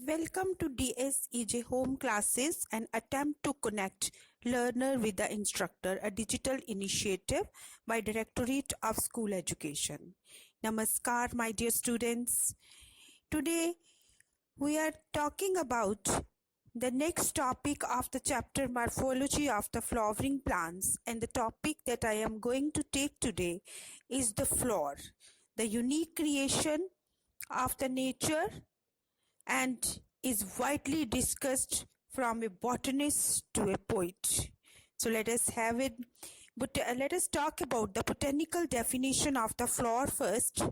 Welcome to DSEJ Home Classes, an attempt to connect learner with the instructor, a digital initiative by Directorate of School Education. Namaskar, my dear students. Today we are talking about the next topic of the chapter Morphology of the Flowering Plants, and the topic that I am going to take today is the flower, the unique creation of the nature, and is widely discussed from a botanist to a poet. So let us have it. But let us talk about the botanical definition of the flower first.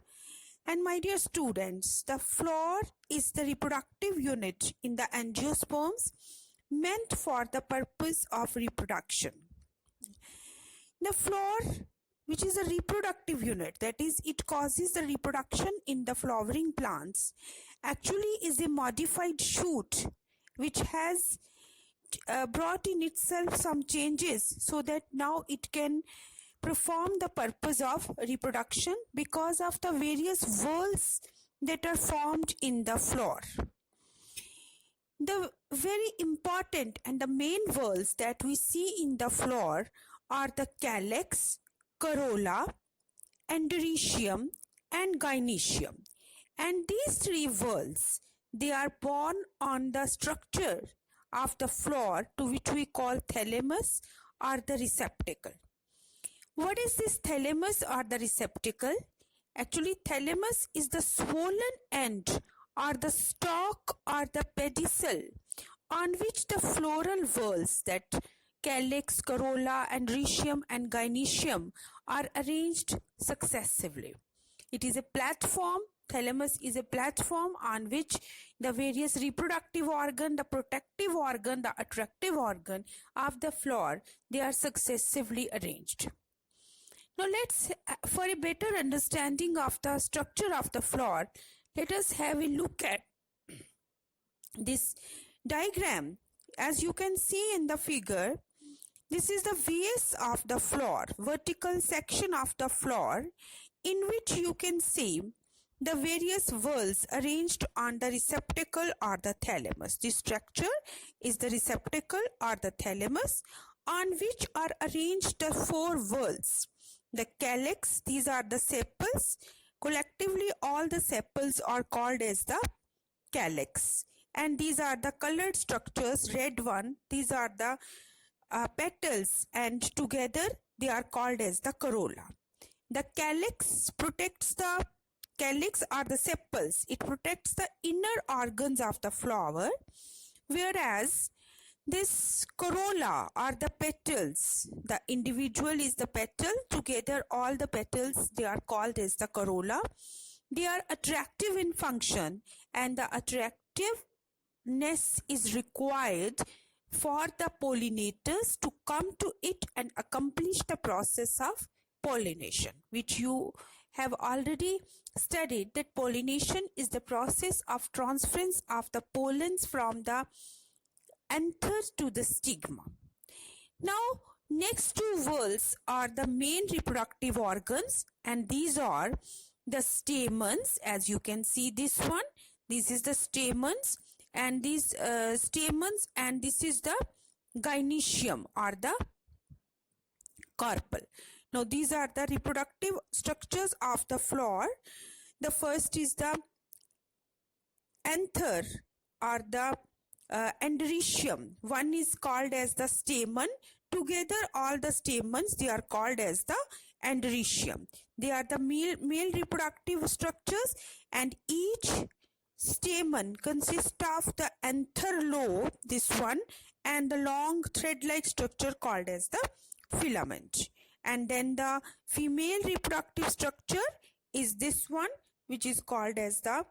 And my dear students, the flower is the reproductive unit in the angiosperms meant for the purpose of reproduction. The flower, which is a reproductive unit, that is, it causes the reproduction in the flowering plants, actually is a modified shoot which has brought in itself some changes so that now it can perform the purpose of reproduction because of the various whorls that are formed in the flower. The very important and the main whorls that we see in the flower are the calyx, corolla, endometrium, and gynoecium. And these three whorls, they are born on the structure of the flower, to which we call thalamus or the receptacle. What is this thalamus or the receptacle? Actually, thalamus is the swollen end or the stalk or the pedicel on which the floral whorls, that calyx, corolla, endometrium, and gynoecium, are arranged successively. It is a platform. Thalamus is a platform on which the various reproductive organ, the protective organ, the attractive organ of the flower, they are successively arranged. Now let's, for a better understanding of the structure of the flower, let us have a look at this diagram. As you can see in the figure, this is the base of the flower, vertical section of the flower, in which you can see the various whorls arranged on the receptacle or the thalamus. This structure is the receptacle or the thalamus, on which are arranged the four whorls. The calyx, these are the sepals. Collectively, all the sepals are called as the calyx. And these are the colored structures, red one, these are the petals, and together they are called as the corolla. The calyx protects the calyx or the sepals. It protects the inner organs of the flower, whereas this corolla or the petals, the individual is the petal, together all the petals, they are called as the corolla. They are attractive in function, and the attractiveness is required for the pollinators to come to it and accomplish the process of pollination, which you have already studied, that pollination is the process of transference of the pollens from the anther to the stigma. Now, next two whorls are the main reproductive organs, and these are the stamens. As you can see, this one, this is the stamens, and these stamens, and this is the gynoecium or the carpel. Now, these are the reproductive structures of the flower. The first is the anther or the endometrium. One is called as the stamen. Together, all the stamens, they are called as the endometrium. They are the male reproductive structures, and each stamen consists of the anther lobe, this one, and the long thread-like structure called as the filament. And then the female reproductive structure is this one, which is called as the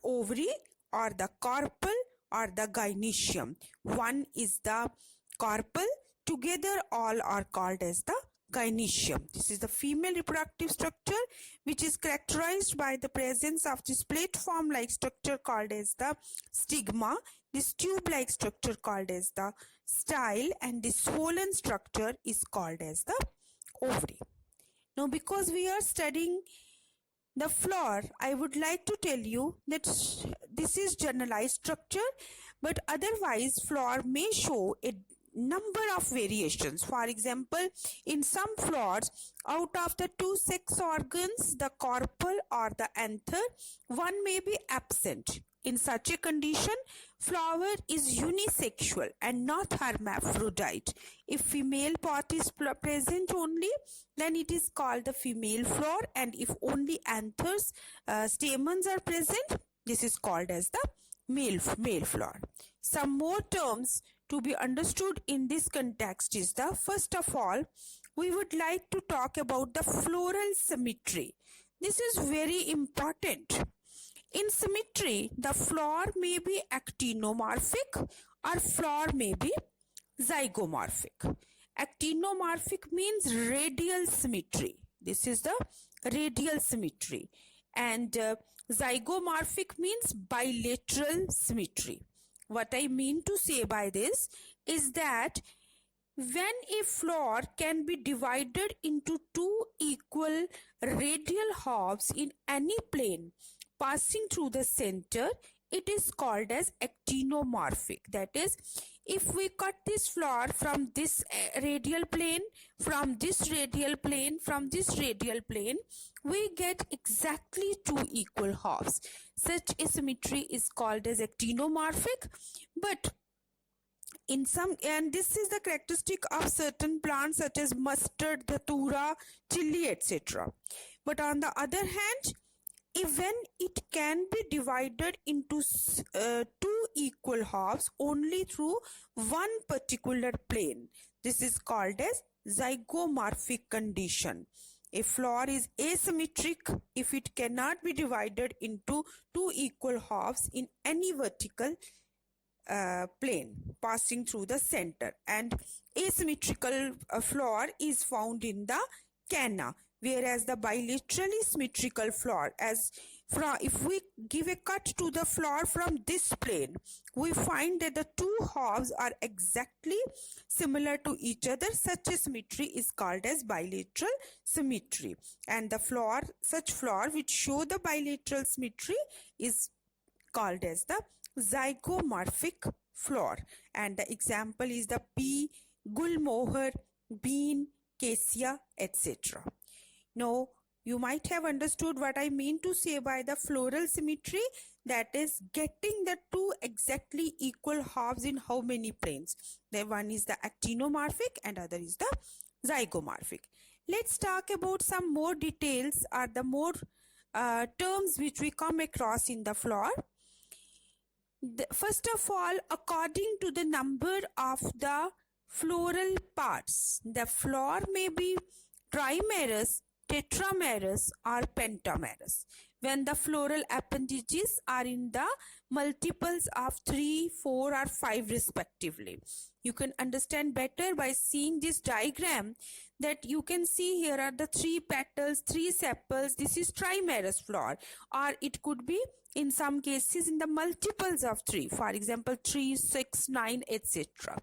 ovary or the carpel or the gynoecium. One is the carpel. Together all are called as the gynoecium. This is the female reproductive structure, which is characterized by the presence of this platform-like structure called as the stigma, this tube-like structure called as the style, and this swollen structure is called as the ovary. Now, because we are studying The flower, I would like to tell you that this is generalized structure, but otherwise flower may show a number of variations. For example, in some flowers, out of the two sex organs, the carpel or the anther, one may be absent. In such a condition, flower is unisexual and not hermaphrodite. If female part is present only, then it is called the female flower, and if only anthers, stamens are present, this is called as the male flower. Some more terms to be understood in this context is the first of all, we would like to talk about the floral symmetry. This is very important. In symmetry, the flower may be actinomorphic or flower may be zygomorphic. Actinomorphic means radial symmetry. This is the radial symmetry. And zygomorphic means bilateral symmetry. What I mean to say by this is that when a flower can be divided into two equal radial halves in any plane passing through the center, it is called as actinomorphic. That is, if we cut this flower from this radial plane, from this radial plane, from this radial plane, we get exactly two equal halves. Such a symmetry is called as actinomorphic. But in some, and this is the characteristic of certain plants such as mustard, datura, chili, etc. But on the other hand, even it can be divided into two equal halves only through one particular plane. This is called as zygomorphic condition. A flower is asymmetric if it cannot be divided into two equal halves in any vertical plane passing through the center, and asymmetrical flower is found in the canna, whereas the bilaterally symmetrical flower, if we give a cut to the flower from this plane, we find that the two halves are exactly similar to each other. Such a symmetry is called as bilateral symmetry, and the flower, such flower which show the bilateral symmetry, is called as the zygomorphic flower. And the example is the pea, gulmohar, bean, cassia, etc. Now, you might have understood what I mean to say by the floral symmetry, that is getting the two exactly equal halves in how many planes. The one is the actinomorphic and other is the zygomorphic. Let's talk about some more details or the more terms which we come across in the flower. First of all, according to the number of the floral parts, the flower may be trimerous, tetramerous or pentamerous when the floral appendages are in the multiples of 3, 4 or 5 respectively. You can understand better by seeing this diagram, that you can see here are the 3 petals, 3 sepals. This is trimerous flower, or it could be in some cases in the multiples of 3, for example 3, 6, 9, etc.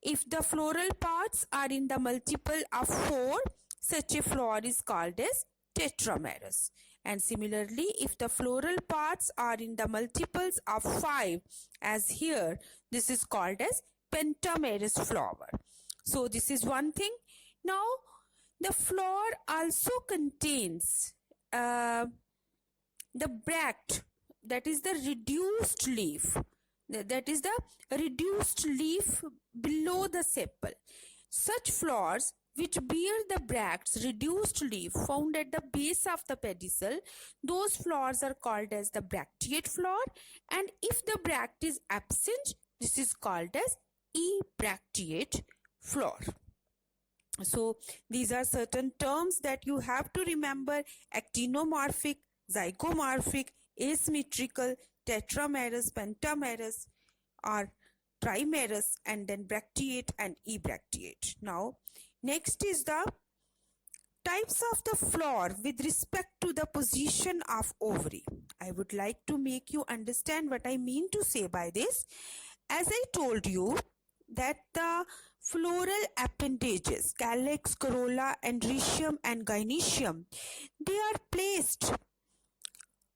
If the floral parts are in the multiple of 4, such a flower is called as tetramerous. And similarly, if the floral parts are in the multiples of 5, as here, this is called as pentamerous flower. So this is one thing. Now, the flower also contains the bract, that is the reduced leaf. That is the reduced leaf below the sepal. Such flowers which bear the bracts, reduced leaf found at the base of the pedicel, those flowers are called as the bracteate flower, and if the bract is absent, this is called as ebracteate flower. So these are certain terms that you have to remember: actinomorphic, zygomorphic, asymmetrical, tetramerous, pentamerous or trimerous, and then bracteate and ebracteate. Now, next is the types of the flower with respect to the position of ovary. I would like to make you understand what I mean to say by this. As I told you that the floral appendages, calyx, corolla, androecium and gynoecium, they are placed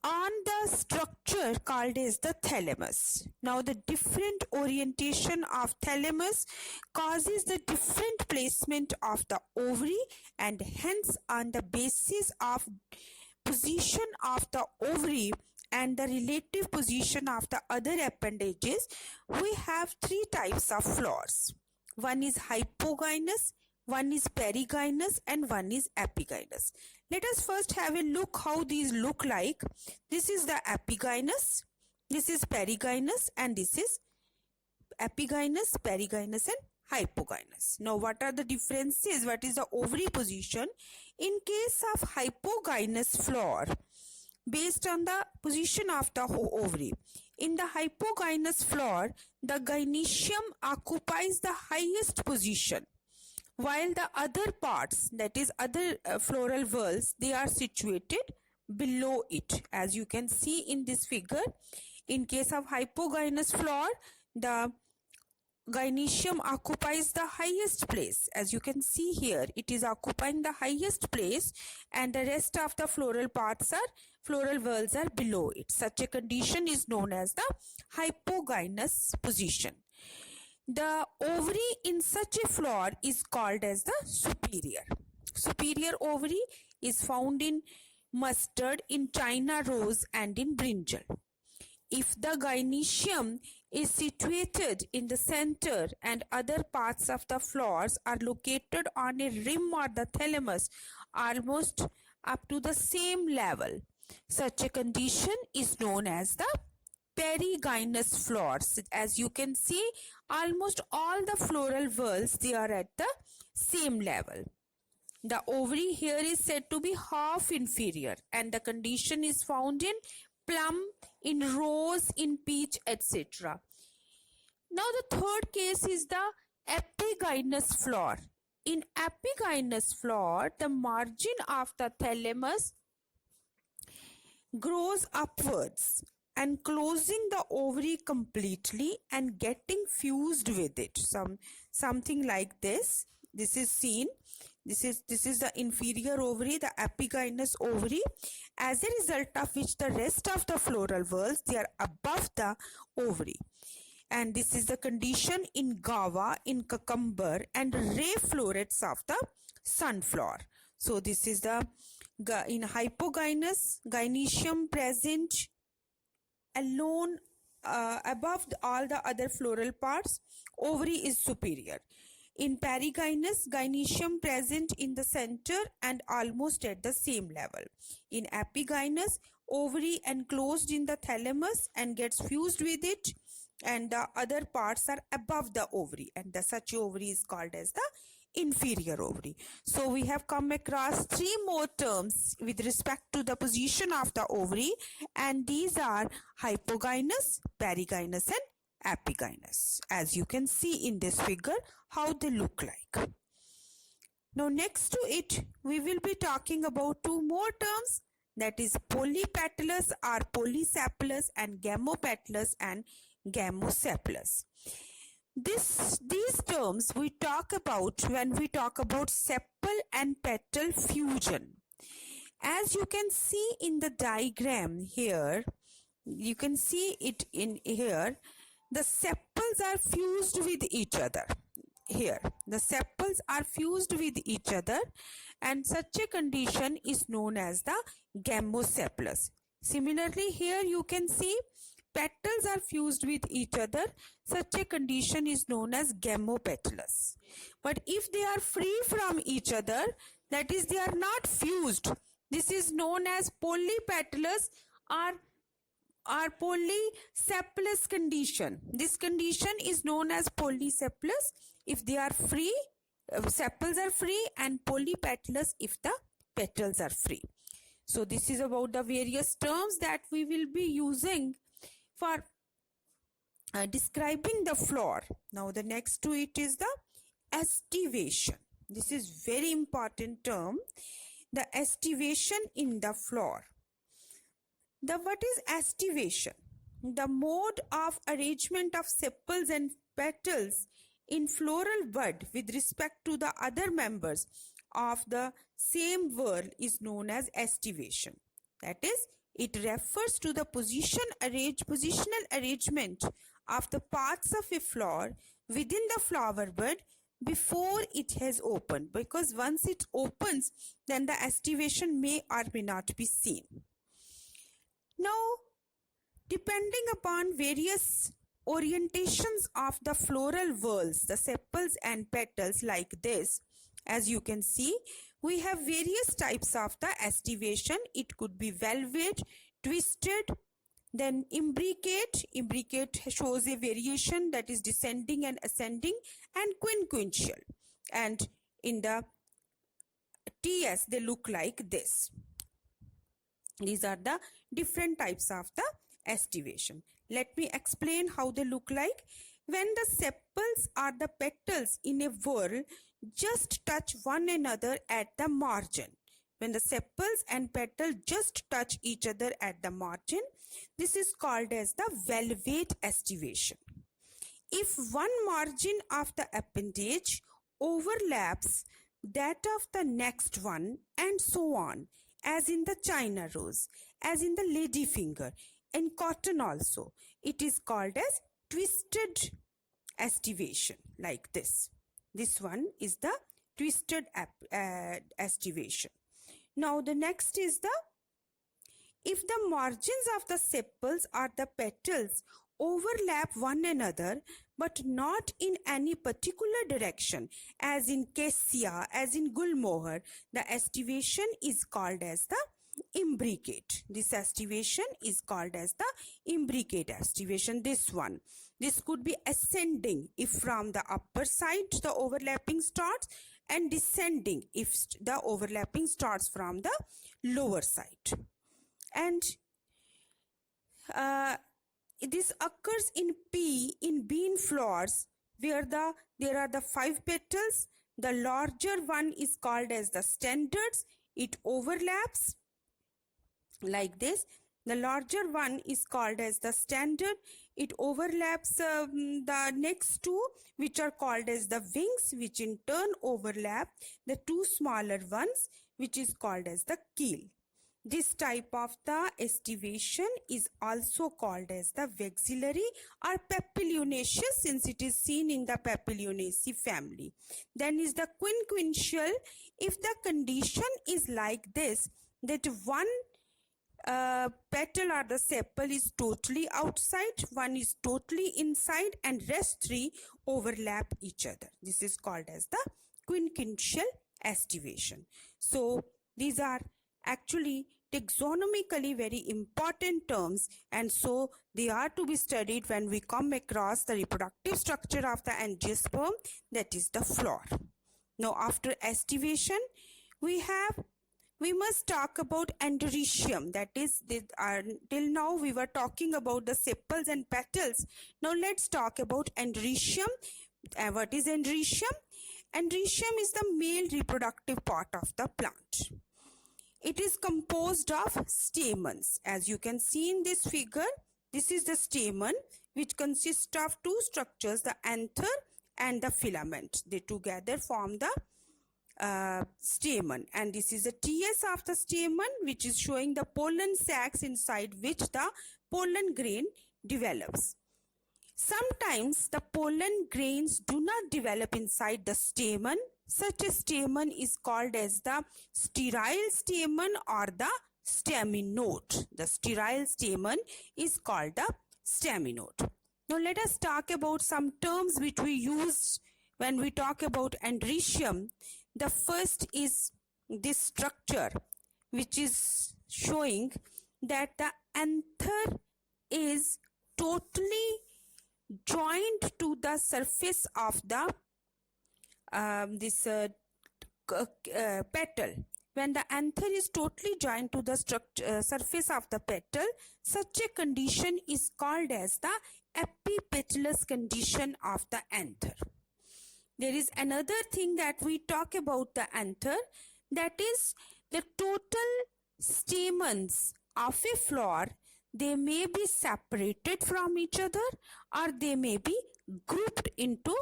on the structure called as the thalamus. Now the different orientation of thalamus causes the different placement of the ovary, and hence on the basis of position of the ovary and the relative position of the other appendages, we have three types of flowers. One is hypogynous, one is perigynous, and one is epigynous. Let us first have a look how these look like. This is the epigynous, this is perigynous, and this is epigynous, perigynous, and hypogynous. Now what are the differences? What is the ovary position? In case of hypogynous flower, based on the position of the ovary, in the hypogynous flower, the gynoecium occupies the highest position, while the other parts, that is other floral whorls, they are situated below it. As you can see in this figure, in case of hypogynous flower, the gynoecium occupies the highest place. As you can see here, it is occupying the highest place, and the rest of the floral whorls are below it. Such a condition is known as the hypogynous position. The ovary in such a flower is called as the superior. Superior ovary is found in mustard, in China rose, and in brinjal. If the gynoecium is situated in the center and other parts of the flowers are located on a rim or the thalamus almost up to the same level, such a condition is known as the perigynous flowers. As you can see, almost all the floral whorls, they are at the same level. The ovary here is said to be half inferior, and the condition is found in plum, in rose, in peach, etc. Now the third case is the epigynous flower. In epigynous flower, the margin of the thalamus grows upwards and closing the ovary completely and getting fused with it. Something like this. This is seen. This is the inferior ovary, the epigynous ovary, as a result of which the rest of the floral whorls, they are above the ovary. And this is the condition in guava, in cucumber, and ray florets of the sunflower. So this is the in hypogynous, gynoecium present alone above all the other floral parts, ovary is superior. In perigynous, gynoecium present in the center and almost at the same level. In epigynous, ovary enclosed in the thalamus and gets fused with it, and the other parts are above the ovary, and the such ovary is called as the inferior ovary. So we have come across three more terms with respect to the position of the ovary, and these are hypogynous, perigynous, and epigynous, as you can see in this figure how they look like. Now next to it, we will be talking about two more terms, that is polypetalous or polysepalous, and gamopetalous and gamosepalous. These terms we talk about when we talk about sepal and petal fusion. As you can see in the diagram here, you can see it in here, the sepals are fused with each other. Here, the sepals are fused with each other, and such a condition is known as the gamosepalous. Similarly, here you can see petals are fused with each other. Such a condition is known as gamopetalous. But if they are free from each other, that is, they are not fused, this is known as polypetalous or polysepalous condition. This condition is known as polysepalous if they are free, sepals are free, and polypetalous if the petals are free. So this is about the various terms that we will be using for describing the flower. Now the next to it is the estivation. This is very important term, the estivation in the flower. What is estivation? The mode of arrangement of sepals and petals in floral bud with respect to the other members of the same whorl is known as estivation. That is, It refers to the positional arrangement of the parts of a flower within the flower bud before it has opened, because once it opens, then the estivation may or may not be seen. Now, depending upon various orientations of the floral whorls, the sepals and petals like this, as you can see, we have various types of the estivation. It could be velvet, twisted, then imbricate. Imbricate shows a variation that is descending and ascending, and quinquential. And in the TS, they look like this. These are the different types of the estivation. Let me explain how they look like. When the sepals or the petals in a whorl just touch one another at the margin. When the sepals and petals just touch each other at the margin, this is called as the velvet estivation. If one margin of the appendage overlaps that of the next one, and so on, as in the China rose, as in the ladyfinger, and cotton also, it is called as twisted estivation, like this. This one is the twisted estivation. Now the next is the, if the margins of the sepals or the petals overlap one another but not in any particular direction, as in cassia, as in gulmohar, the estivation is called as the imbricate. This estivation is called as the imbricate estivation. This one, this could be ascending if from the upper side the overlapping starts, and descending if the overlapping starts from the lower side. And this occurs in bean flowers where there are the 5 petals. The larger one is called as the standards. It overlaps like this. The larger one is called as the standard. It overlaps the next two, which are called as the wings, which in turn overlap the 2 smaller ones, which is called as the keel. This type of the estivation is also called as the vexillary or papilionaceous, since it is seen in the Papilionaceae family. Then is the quinquential. If the condition is like this, that one petal or the sepal is totally outside, one is totally inside, and rest 3 overlap each other. This is called as the quinquential estivation. So these are actually taxonomically very important terms, and so they are to be studied when we come across the reproductive structure of the angiosperm, that is the flower. Now after estivation, we must talk about endometrium. That is, till now we were talking about the sepals and petals. Now let's talk about endometrium. What is endometrium? Endometrium is the male reproductive part of the plant. It is composed of stamens. As you can see in this figure, this is the stamen, which consists of 2 structures, the anther and the filament. They together form the stamen, and this is the TS of the stamen, which is showing the pollen sacs inside which the pollen grain develops. Sometimes the pollen grains do not develop inside the stamen. Such a stamen is called as the sterile stamen or the staminode. The sterile stamen is called the staminode. Now let us talk about some terms which we use when we talk about endometrium. The first is this structure, which is showing that the anther is totally joined to the surface of the petal. When the anther is totally joined to the surface of the petal, such a condition is called as the epipetalous condition of the anther. There is another thing that we talk about the anther, that is the total stamens of a flower. They may be separated from each other, or they may be grouped into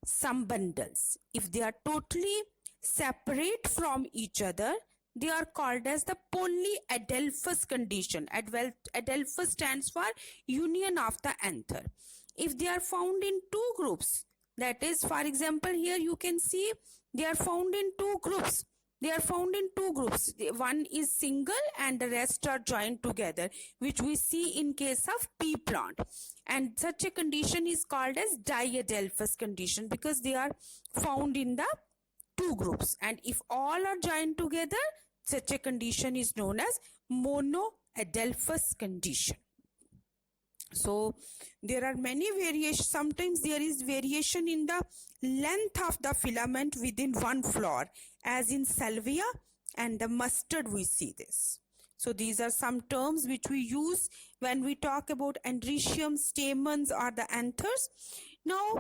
some bundles. If they are totally separate from each other, they are called as the polyadelphous condition. Adelphous stands for union of the anther. If they are found in two groups, that is, for example, here you can see they are found in two groups. They are found in two groups. One is single and the rest are joined together, which we see in case of pea plant. And such a condition is called as diadelphous condition because they are found in the two groups. And if all are joined together, such a condition is known as monoadelphous condition. So there are many variations. Sometimes there is variation in the length of the filament within one flower, as in salvia and the mustard we see this. So these are some terms which we use when we talk about androecium, stamens or the anthers. Now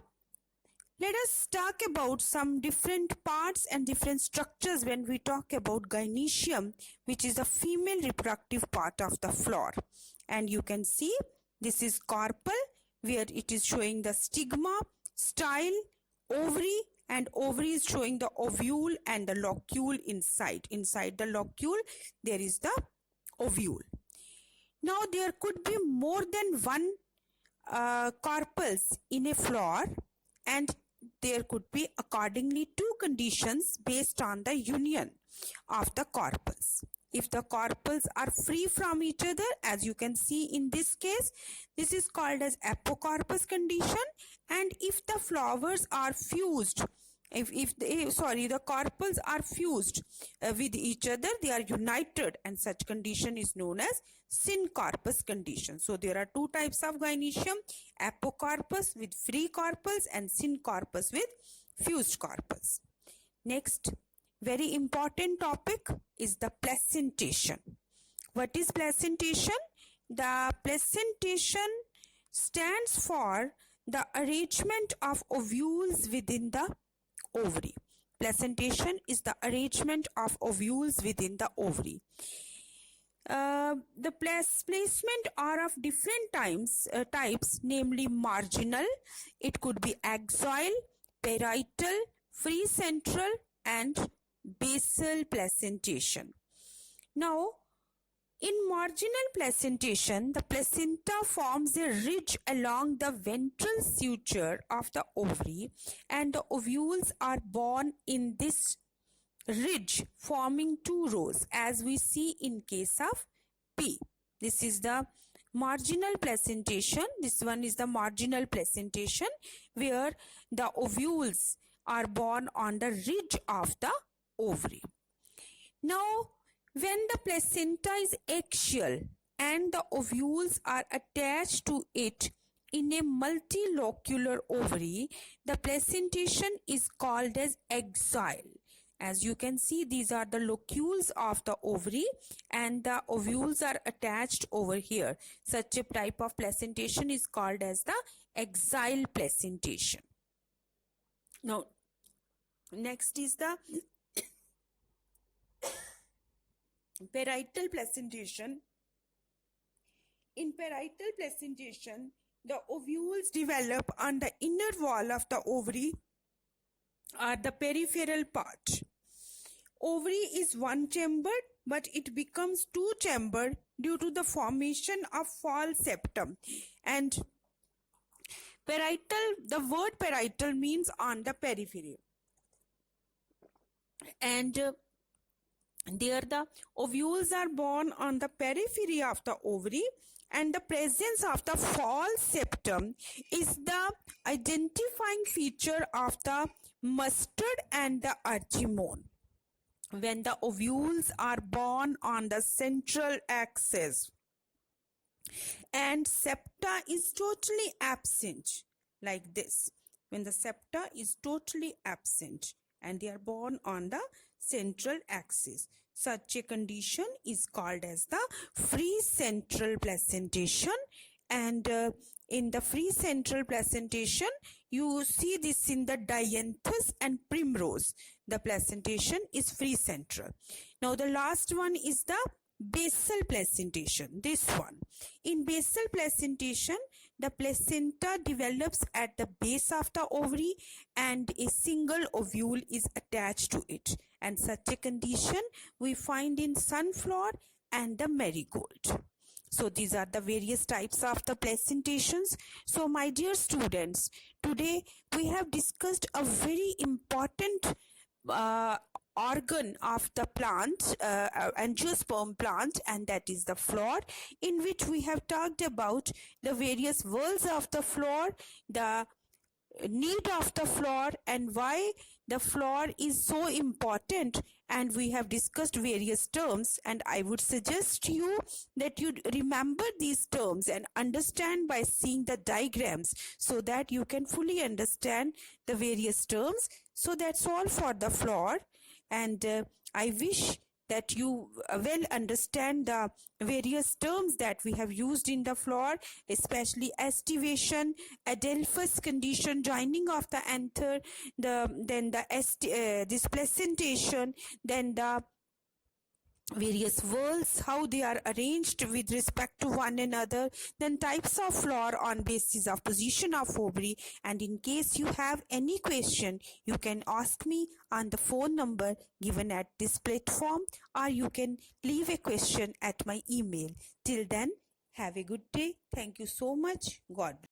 let us talk about some different parts and different structures when we talk about gynoecium, which is a female reproductive part of the flower. And you can see this is carpel, where it is showing the stigma, style, ovary, and ovary is showing the ovule and the locule inside. Inside the locule, there is the ovule. Now, there could be more than one carpels in a flower, and there could be accordingly two conditions based on the union of the carpels. If the carpels are free from each other, as you can see in this case, this is called as apocarpous condition. And if the flowers are fused, the carpels are fused with each other, they are united, and such condition is known as syncarpous condition. So there are two types of gynoecium: apocarpous with free carpels and syncarpous with fused carpels. Next, very important topic is the placentation. What is placentation? The placentation stands for the arrangement of ovules within the ovary. Placentation is the arrangement of ovules within the ovary. The placement are of different types, namely marginal, it could be axial, parietal, free central, and basal placentation. Now, in marginal placentation, the placenta forms a ridge along the ventral suture of the ovary, and the ovules are born in this ridge, forming two rows, as we see in case of P. This is the marginal placentation. This one is the marginal placentation, where the ovules are born on the ridge of the ovary. Now, when the placenta is axial and the ovules are attached to it in a multilocular ovary, the placentation is called as axial. As you can see, these are the locules of the ovary and the ovules are attached over here. Such a type of placentation is called as the axial placentation. Now, next is the parietal placentation. In parietal placentation, the ovules develop on the inner wall of the ovary or the peripheral part. Ovary is one-chambered, but it becomes two-chambered due to the formation of fall septum. And parietal, the word parietal means on the periphery. And there the ovules are born on the periphery of the ovary, and the presence of the fall septum is the identifying feature of the mustard and the argemone. When the ovules are born on the central axis and septa is totally absent, like this, when the septa is totally absent and they are born on the central axis, such a condition is called as the free central placentation. And in the free central placentation, you see this in the dianthus and primrose. The placentation is free central. Now the last one is the basal placentation, this one. In basal placentation, the placenta develops at the base of the ovary and a single ovule is attached to it. and such a condition we find in sunflower and the marigold. So these are the various types of the placentations. So my dear students, today we have discussed a very important uh, organ of the plant, angiosperm plant, and that is the flower, in which we have talked about the various whorls of the flower, the need of the flower, and why the flower is so important. And we have discussed various terms, and I would suggest you that you remember these terms and understand by seeing the diagrams, so that you can fully understand the various terms. So that's all for the flower, and I wish that you well understand the various terms that we have used in the flower, especially estivation, adelphous condition, joining of the anther, then this placentation, then the various whorls, how they are arranged with respect to one another, then types of flower on basis of position of ovary. And in case you have any question, you can ask me on the phone number given at this platform, or you can leave a question at my email. Till then, have a good day. Thank you so much. God bless.